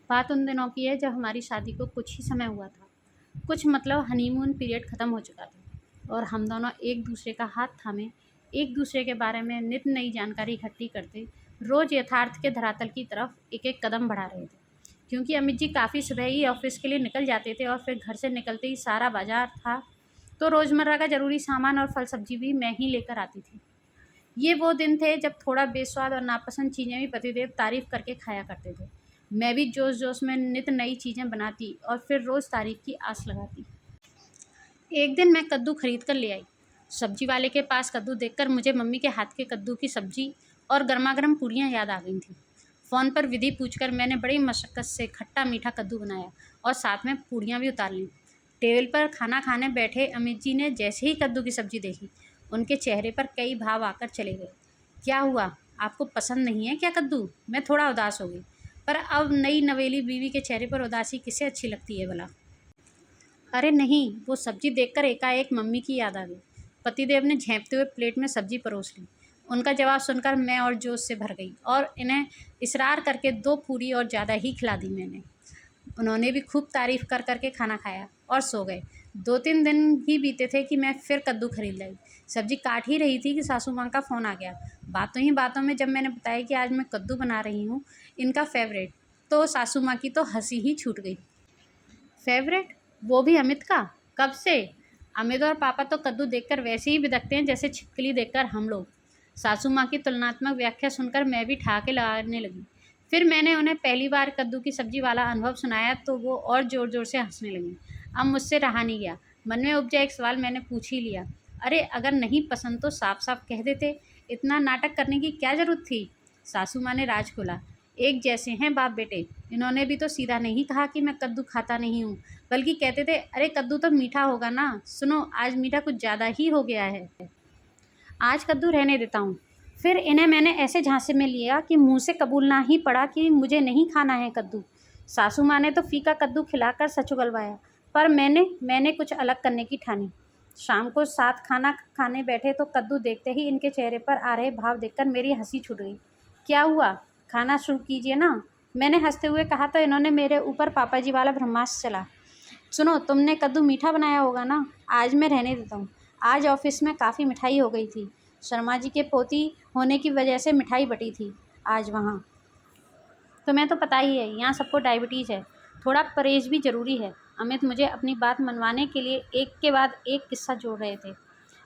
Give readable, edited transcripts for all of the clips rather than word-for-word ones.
बात उन दिनों की है जब हमारी शादी को कुछ ही समय हुआ था। कुछ मतलब हनीमून पीरियड ख़त्म हो चुका था और हम दोनों एक दूसरे का हाथ थामे एक दूसरे के बारे में नित नई जानकारी इकट्ठी करते रोज़ यथार्थ के धरातल की तरफ एक एक कदम बढ़ा रहे थे। क्योंकि अमित जी काफ़ी सुबह ही ऑफिस के लिए निकल जाते थे और फिर घर से निकलते ही सारा बाजार था तो रोज़मर्रा का ज़रूरी सामान और फल सब्जी भी मैं ही लेकर आती थी। ये वो दिन थे जब थोड़ा बेस्वाद और नापसंद चीज़ें भी पतिदेव तारीफ़ करके खाया करते थे। मैं भी जोश-जोश में नित नई चीज़ें बनाती और फिर रोज़ तारीफ़ की आस लगाती। एक दिन मैं कद्दू खरीद कर ले आई। सब्जी वाले के पास कद्दू देखकर मुझे मम्मी के हाथ के कद्दू की सब्जी और गरमा-गरम पूड़ियाँ याद आ गई थीं। फ़ोन पर विधि पूछकर मैंने बड़ी मशक्क़त से खट्टा-मीठा कद्दू बनाया और साथ में पूड़ियाँ भी उतार लीं। टेबल पर खाना खाने बैठे अमित जी ने जैसे ही कद्दू की सब्ज़ी देखी, उनके चेहरे पर कई भाव आकर चले गए। क्या हुआ? आपको पसंद नहीं है क्या कद्दू? मैं थोड़ा उदास हो गई। पर अब नई नवेली बीवी के चेहरे पर उदासी किसे अच्छी लगती है भला? अरे नहीं, वो सब्ज़ी देखकर एकाएक मम्मी की याद आ गई। पतिदेव ने झेंपते हुए प्लेट में सब्ज़ी परोस ली। उनका जवाब सुनकर मैं और जोश से भर गई और इन्हें इसरार करके 2 पूरी और ज़्यादा ही खिला दी मैंने। उन्होंने भी खूब तारीफ़ कर कर के खाना खाया और सो गए। 2-3 दिन ही बीते थे कि मैं फिर कद्दू खरीद लाई। सब्ज़ी काट ही रही थी कि सासू माँ का फ़ोन आ गया। बातों ही बातों में जब मैंने बताया कि आज मैं कद्दू बना रही हूँ, इनका फ़ेवरेट, तो सासू माँ की तो हँसी ही छूट गई। फ़ेवरेट? वो भी अमित का? कब से? अमित और पापा तो कद्दू देखकर वैसे ही बिदकते हैं जैसे छिपकली देखकर हम लोग। सासू माँ की तुलनात्मक व्याख्या सुनकर मैं भी ठहाके लगाने लगी। फिर मैंने उन्हें पहली बार कद्दू की सब्ज़ी वाला अनुभव सुनाया तो वो और ज़ोर-ज़ोर से हँसने लगीं। अब मुझसे रहा नहीं गया। मन में उपजा एक सवाल मैंने पूछ ही लिया। अरे अगर नहीं पसंद तो साफ-साफ कह देते, इतना नाटक करने की क्या ज़रूरत थी? सासू माँ ने राज खोला। एक जैसे हैं बाप बेटे। इन्होंने भी तो सीधा नहीं कहा कि मैं कद्दू खाता नहीं हूँ, बल्कि कहते थे अरे कद्दू तो मीठा होगा ना, सुनो आज मीठा कुछ ज़्यादा ही हो गया है। आज कद्दू रहने देता हूँ। फिर इन्हें मैंने ऐसे झांसे में लिया कि मुंह से कबूलना ही पड़ा कि मुझे नहीं खाना है कद्दू। सासू माँ ने तो फीका कद्दू खिलाकर सच उगलवाया, पर मैंने कुछ अलग करने की ठानी। शाम को साथ खाना खाने बैठे तो कद्दू देखते ही इनके चेहरे पर आ रहे भाव देखकर मेरी हंसी छूट गई। क्या हुआ? खाना शुरू कीजिए ना। मैंने हंसते हुए कहा तो इन्होंने मेरे ऊपर पापा जी वाला ब्रह्मास्त्र चला। सुनो तुमने कद्दू मीठा बनाया होगा ना, आज मैं रहने देता हूँ। आज ऑफिस में काफ़ी मिठाई हो गई थी। शर्मा जी के पोती होने की वजह से मिठाई बटी थी आज वहाँ। तुम्हें तो पता ही है यहाँ सबको डायबिटीज़ है, थोड़ा परहेज भी ज़रूरी है। अमित मुझे अपनी बात मनवाने के लिए एक के बाद एक किस्सा जोड़ रहे थे।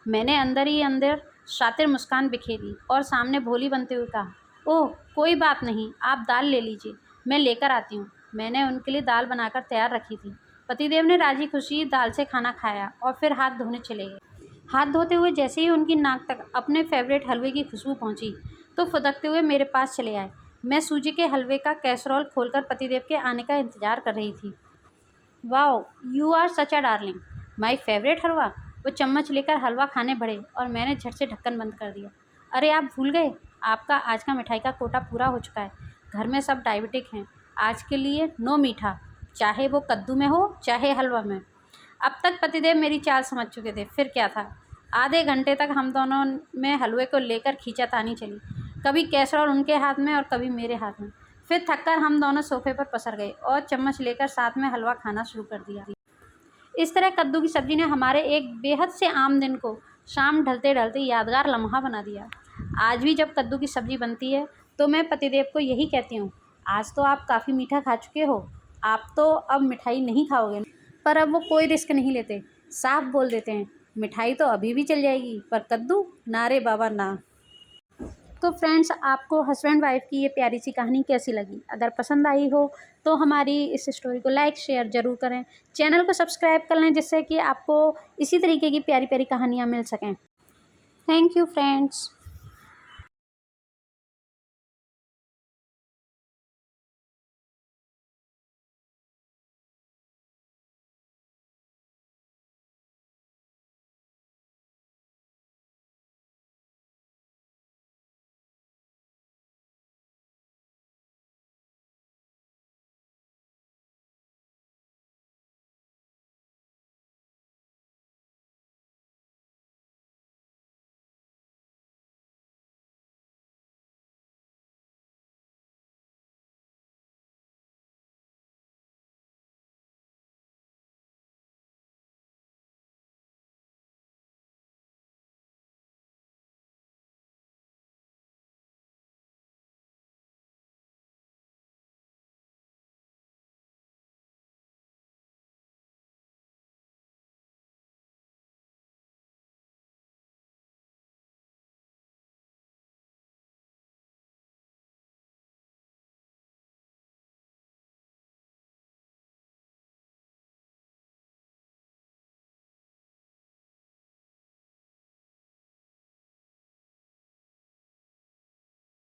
मैंने अंदर ही अंदर शातिर मुस्कान बिखेरी और सामने भोली बनते हुए कहा, ओह कोई बात नहीं, आप दाल ले लीजिए, मैं लेकर आती हूँ। मैंने उनके लिए दाल बनाकर तैयार रखी थी। पतिदेव ने राजी खुशी दाल से खाना खाया और फिर हाथ धोने चले गए। हाथ धोते हुए जैसे ही उनकी नाक तक अपने फेवरेट हलवे की खुशबू पहुंची तो फुदकते हुए मेरे पास चले आए। मैं सूजी के हलवे का कैसरोल खोलकर पतिदेव के आने का इंतज़ार कर रही थी। Wow you are such a darling, my favourite halwa. वो चम्मच लेकर हलवा खाने बढ़े और मैंने झट से ढक्कन बंद कर दिया। अरे आप भूल गए, आपका आज का मिठाई का कोटा पूरा हो चुका है। घर में सब डायबिटिक हैं, आज के लिए नो मीठा, चाहे वो कद्दू में हो चाहे हलवा में। अब तक पतिदेव मेरी चाल समझ चुके थे। फिर क्या था, आधे घंटे तक हम दोनों में हलवे को लेकर खींचातानी चली, कभी कैसरोल उनके हाथ में और कभी मेरे हाथ में। फिर थककर हम दोनों सोफे पर पसर गए और चम्मच लेकर साथ में हलवा खाना शुरू कर दिया। इस तरह कद्दू की सब्ज़ी ने हमारे एक बेहद से आम दिन को शाम ढलते ढलते यादगार लम्हा बना दिया। आज भी जब कद्दू की सब्ज़ी बनती है तो मैं पतिदेव को यही कहती हूँ, आज तो आप काफ़ी मीठा खा चुके हो, आप तो अब मिठाई नहीं खाओगे। पर अब वो कोई रिस्क नहीं लेते, साफ बोल देते हैं मिठाई तो अभी भी चल जाएगी पर कद्दू ना रे बाबा ना। तो फ्रेंड्स आपको हस्बैंड वाइफ की ये प्यारी सी कहानी कैसी लगी? अगर पसंद आई हो तो हमारी इस स्टोरी को लाइक शेयर ज़रूर करें। चैनल को सब्सक्राइब कर लें जिससे कि आपको इसी तरीके की प्यारी प्यारी कहानियाँ मिल सकें। Thank you friends.